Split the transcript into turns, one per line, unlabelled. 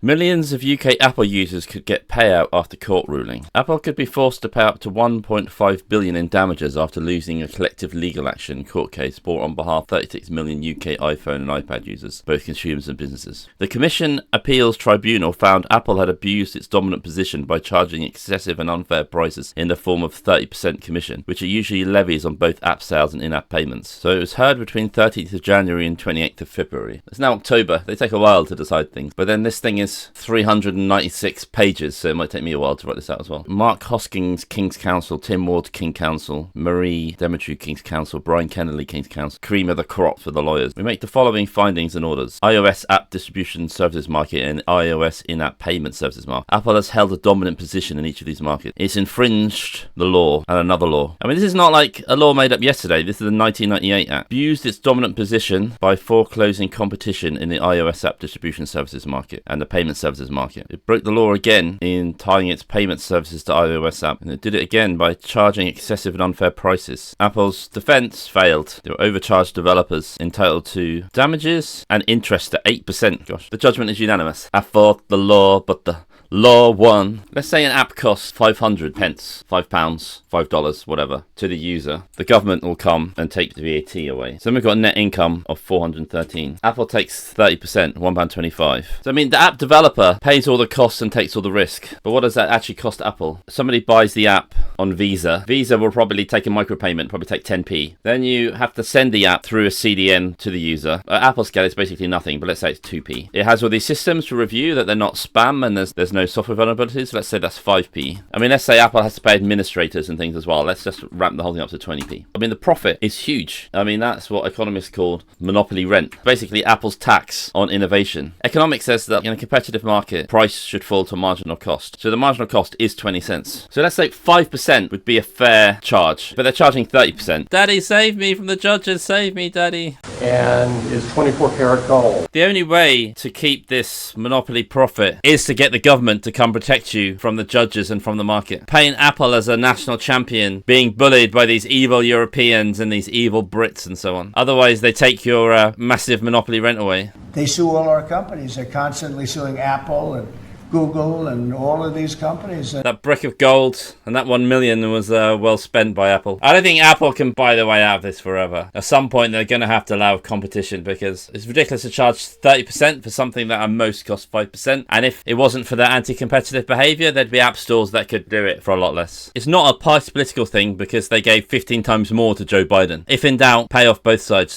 Millions of UK Apple users could get payout after court ruling. Apple could be forced to pay up to $1.5 billion in damages after losing a collective legal action court case brought on behalf of 36 million UK iPhone and iPad users, both consumers and businesses. The Commission Appeals Tribunal found Apple had abused its dominant position by charging excessive and unfair prices in the form of 30% commission, which are usually levies on both app sales and in-app payments. So it was heard between 13th of January and 28th of February. It's now October. They take a while to decide things, but then this thing is 396 pages, so it might take me a while to write this out as well. Mark Hoskins, King's Counsel, Tim Ward, King's Counsel, Marie Demetriou, King's Counsel, Brian Kennelly, King's Counsel, cream of the crop for the lawyers. We make the following findings and orders. iOS app distribution services market and iOS in-app payment services market. Apple has held a dominant position in each of these markets. It's infringed the law and another law. I mean, this is not like a law made up yesterday. This is the 1998 Act. Abused its dominant position by foreclosing competition in the iOS app distribution services market and the payment services market. It broke the law again in tying its payment services to iOS app, and it did it again by charging excessive and unfair prices. Apple's defense failed. They were overcharged developers entitled to damages and interest at 8%. Gosh, the judgment is unanimous. I fought the law, but the law won. Let's say an app costs 500 pence, £5, $5, whatever, to the user. The government will come and take the VAT away. So then we've got a net income of 413. Apple takes 30%, £1.25. So I mean, the app developer pays all the costs and takes all the risk. But what does that actually cost Apple? Somebody buys the app on Visa. Visa will probably take a micropayment, probably take 10p. Then you have to send the app through a CDN to the user. At Apple scale, it's basically nothing, but let's say it's 2p. It has all these systems to review that they're not spam and there's no software vulnerabilities. Let's say that's 5p. I mean, let's say Apple has to pay administrators and things as well. Let's just ramp the whole thing up to 20p. I mean, the profit is huge. I mean, that's what economists call monopoly rent. Basically, Apple's tax on innovation. Economics says that in a competitive market, price should fall to marginal cost. So the marginal cost is 20 cents. So let's say 5% would be a fair charge, but they're charging 30%. Daddy, save me from the judges. Save me, Daddy.
And is 24 karat gold.
The only way to keep this monopoly profit is to get the government to come protect you from the judges and from the market. Paying Apple as a national champion, being bullied by these evil Europeans and these evil Brits and so on. Otherwise, they take your massive monopoly rent away.
They sue all our companies. They're constantly suing Apple and Google and all of these companies.
That brick of gold and that 1 million was well spent by Apple. I don't think Apple can buy their way out of this forever. At some point, they're going to have to allow competition because it's ridiculous to charge 30% for something that at most costs 5%. And if it wasn't for their anti-competitive behavior, there'd be app stores that could do it for a lot less. It's not a party political thing because they gave 15 times more to Joe Biden. If in doubt, pay off both sides.